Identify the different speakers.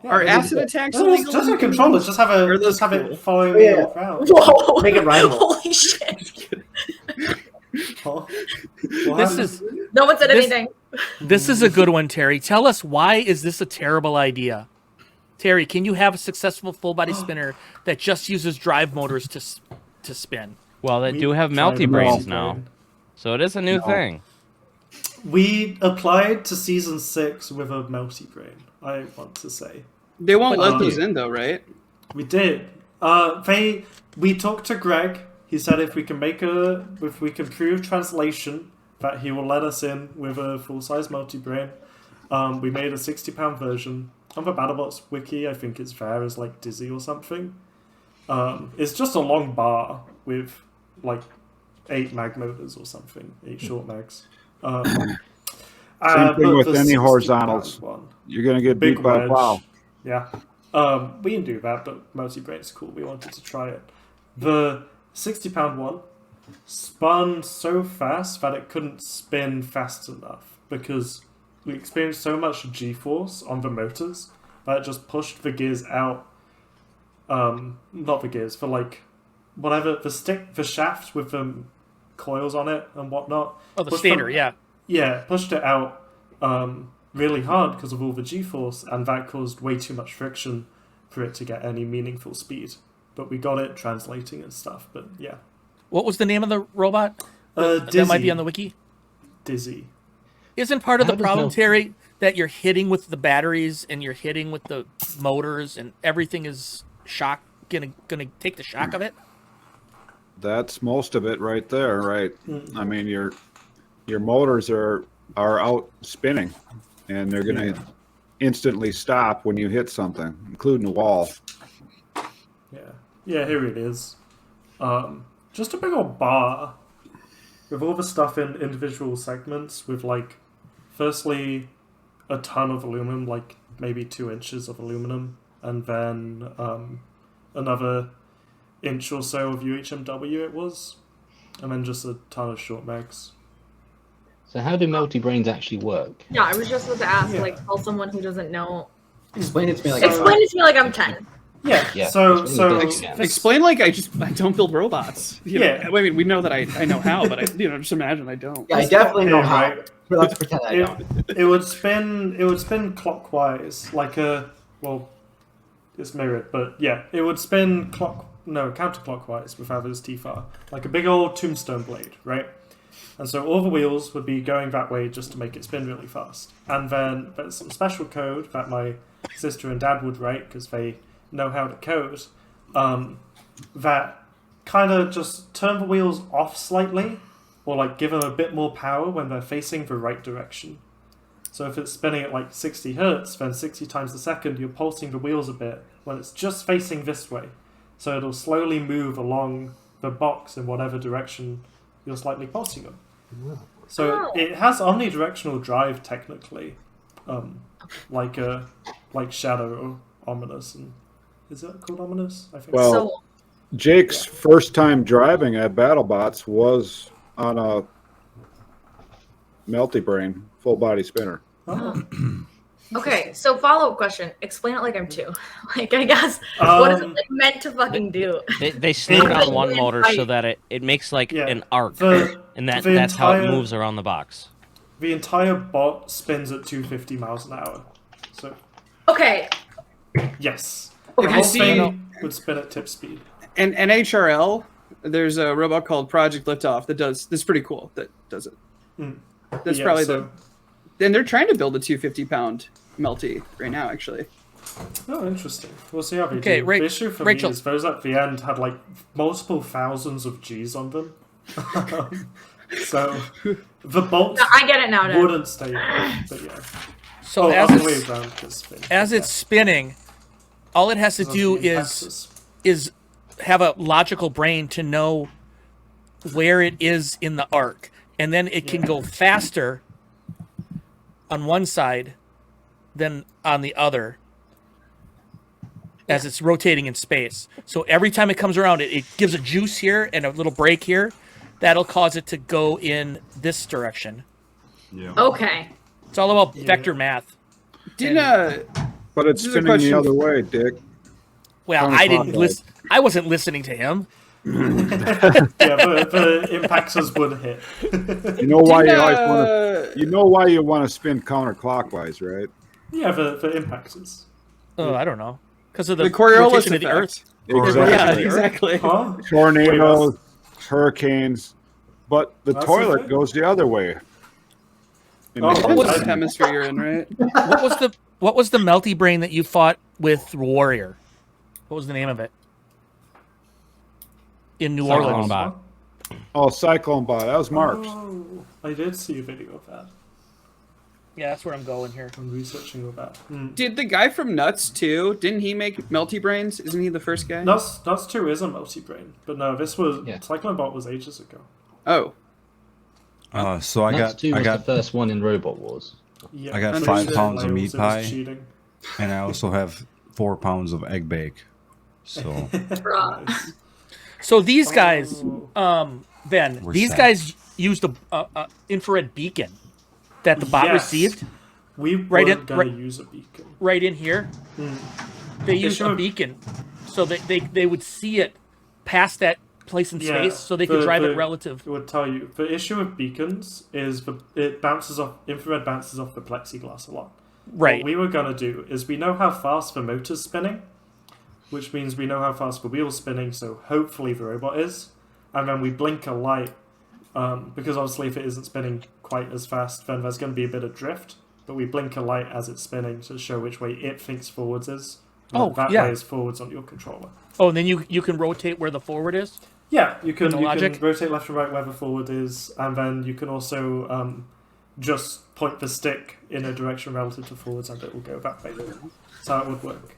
Speaker 1: Are acid attacks
Speaker 2: No,
Speaker 1: illegal?
Speaker 2: just a controller. Just have it following me all around.
Speaker 3: Whoa!
Speaker 4: Make it rival.
Speaker 3: Holy shit!
Speaker 5: This is
Speaker 3: No one said anything.
Speaker 5: This is a good one, Terry. Tell us, why is this a terrible idea? Terry, can you have a successful full body spinner that just uses drive motors to spin?
Speaker 6: Well, they do have Melty brains now, so it is a new thing.
Speaker 2: We applied to season 6 with a Melty brain, I want to say.
Speaker 1: They won't let those in, though, right?
Speaker 2: We did. We talked to Greg. He said if we can prove translation, that he will let us in with a full-size Melty brain. We made a £60 version. On the BattleBots wiki, I think it's fair as like Dizzy or something. It's just a long bar with like 8 mag motors or something, 8 short mags.
Speaker 7: Same thing with any horizontals. You're going to get beat by a plow.
Speaker 2: Yeah. We can do that, but multi-brain's cool. We wanted to try it. The £60 one spun so fast that it couldn't spin fast enough because we experienced so much G-force on the motors that it just pushed the gears out. Not the gears, for like whatever, the shaft with the coils on it and whatnot.
Speaker 5: Oh, the stator, yeah.
Speaker 2: Yeah, pushed it out really hard because of all the G-force, and that caused way too much friction for it to get any meaningful speed. But we got it translating and stuff, but yeah.
Speaker 5: What was the name of the robot?
Speaker 2: Dizzy.
Speaker 5: That might be on the wiki?
Speaker 2: Dizzy.
Speaker 5: Isn't part of the problem, Terry, that you're hitting with the batteries and you're hitting with the motors and everything is gonna take the shock of it?
Speaker 7: That's most of it right there, right? I mean, your motors are out spinning, and they're going to instantly stop when you hit something, including the wall.
Speaker 2: Yeah, here it is. Just a big old bar with all the stuff in individual segments with, like, firstly, a ton of aluminum, like maybe 2 inches of aluminum, and then another inch or so of UHMW it was, and then just a ton of short mags.
Speaker 4: So how do Melty brains actually work?
Speaker 3: Yeah, I was just about to ask, like, tell someone who doesn't know.
Speaker 4: Explain it to me like
Speaker 3: I'm 10.
Speaker 2: Yeah.
Speaker 4: So
Speaker 1: explain like I don't build robots. You know? I mean, we know that I know how, but just imagine I don't.
Speaker 4: Yeah, I definitely know how. Right? Let's pretend I don't.
Speaker 2: It would spin clockwise, like it's mirrored, but yeah, it would spin counterclockwise with others T-far, like a big old tombstone blade, right? And so all the wheels would be going that way just to make it spin really fast. And then there's some special code that my sister and dad would write because they know how to code, that kind of just turn the wheels off slightly, or like give them a bit more power when they're facing the right direction. So if it's spinning at like 60 hertz, then 60 times a second, you're pulsing the wheels a bit when it's just facing this way. So it'll slowly move along the box in whatever direction you're slightly pulsing them. So it has omnidirectional drive technically, like Shadow or Ominous. And is it called Ominous? I think.
Speaker 7: Well, Jake's first time driving at BattleBots was on a Melty brain full body spinner.
Speaker 2: Oh.
Speaker 3: Okay, so follow-up question. Explain it like I'm 2. Like, I guess, what is it like meant to fucking do?
Speaker 6: They slow down one motor so that it makes like an arc, and that's how it moves around the box.
Speaker 2: The entire bot spins at 250 miles an hour. So.
Speaker 3: Okay.
Speaker 2: Yes.
Speaker 1: Okay.
Speaker 2: The whole thing would spin at tip speed.
Speaker 1: And HRL, there's a robot called Project Liftoff that does this. Pretty cool. That does it. That's probably and they're trying to build a 250-pound Melty right now, actually.
Speaker 2: Oh, interesting. We'll see how they do.
Speaker 5: The
Speaker 2: issue for me is those at the end had like multiple thousands of G's on them. So the bolts
Speaker 3: I get it now, Dad.
Speaker 2: wouldn't stay there, but yeah.
Speaker 5: So as it's spinning, all it has to do is have a logical brain to know where it is in the arc. And then it can go faster on one side than on the other as it's rotating in space. So every time it comes around, it gives a juice here and a little break here. That'll cause it to go in this direction.
Speaker 3: Yeah. Okay.
Speaker 5: It's all about vector math.
Speaker 1: Didn't
Speaker 7: But it's
Speaker 1: This is a
Speaker 7: spinning the
Speaker 1: question-
Speaker 7: other way, Dick.
Speaker 5: Well, I didn't listen. I wasn't listening to him.
Speaker 2: Yeah, but impactors would hit.
Speaker 7: You know why
Speaker 1: Didn't,
Speaker 7: you always want to. You know why you want to spin counterclockwise, right?
Speaker 2: Yeah, for impactors.
Speaker 5: Oh, I don't know. Because of the,
Speaker 1: the Coriolis
Speaker 5: rotation of the
Speaker 1: effect.
Speaker 5: Earth.
Speaker 1: Yeah,
Speaker 7: Exactly.
Speaker 1: exactly.
Speaker 2: Huh?
Speaker 7: Tornadoes, hurricanes, but the
Speaker 2: That's
Speaker 7: toilet
Speaker 2: okay.
Speaker 7: goes the other way.
Speaker 2: Oh,
Speaker 1: Depends
Speaker 2: what
Speaker 1: what hemisphere you're in, right?
Speaker 5: What was the Melty Brain that you fought with Warrior? What was the name of it? In New
Speaker 6: Cyclone
Speaker 5: Orleans.
Speaker 6: Bot.
Speaker 7: Oh, Cyclone Bot. That was Mark's.
Speaker 2: Oh, I did see a video of that.
Speaker 5: Yeah, that's where I'm going here.
Speaker 2: I'm researching all that.
Speaker 1: Did the guy from Nuts too? Didn't he make Melty Brains? Isn't he the first guy?
Speaker 2: Nuts 2 is a multi-brain, but no, this was
Speaker 4: Yeah.
Speaker 2: Cyclone Bot was ages ago.
Speaker 1: Oh,
Speaker 8: So I
Speaker 4: Nuts 2
Speaker 8: got
Speaker 4: was the first one in Robot Wars.
Speaker 2: Yeah,
Speaker 8: I got
Speaker 2: and
Speaker 8: 5
Speaker 2: it
Speaker 8: pounds of
Speaker 2: was
Speaker 8: meat
Speaker 2: it was
Speaker 8: pie.
Speaker 2: cheating.
Speaker 8: and I also have 4 pounds of egg bake. So
Speaker 3: Bruh.
Speaker 2: Nice.
Speaker 5: So these guys,
Speaker 2: Oh.
Speaker 5: Ben,
Speaker 8: We're
Speaker 5: these
Speaker 8: set.
Speaker 5: guys used a infrared beacon that the bot
Speaker 2: Yes.
Speaker 5: received
Speaker 2: We
Speaker 5: Right
Speaker 2: weren't
Speaker 5: in-
Speaker 2: gonna use a beacon.
Speaker 5: right in here. They used a
Speaker 2: showed-
Speaker 5: beacon, so they would see it past that place in
Speaker 2: Yeah,
Speaker 5: space, so they could drive it
Speaker 2: the-
Speaker 5: relative.
Speaker 2: It would tell you the issue with beacons is it bounces off infrared bounces off the plexiglass a lot.
Speaker 5: Right.
Speaker 2: What we were gonna do is we know how fast the motor's spinning, which means we know how fast the wheel's spinning. So hopefully the robot is, and then we blink a light because obviously if it isn't spinning quite as fast, then there's going to be a bit of drift. But we blink a light as it's spinning to show which way it thinks forwards is. And
Speaker 5: Oh,
Speaker 2: that
Speaker 5: yeah.
Speaker 2: way is forwards on your controller.
Speaker 5: Oh, and then you can rotate where the forward is.
Speaker 2: Yeah, you can
Speaker 5: the
Speaker 2: you
Speaker 5: logic?
Speaker 2: can rotate left and right where the forward is, and then you can also just point the stick in a direction relative to forwards, and it will go that way. That's how it would work.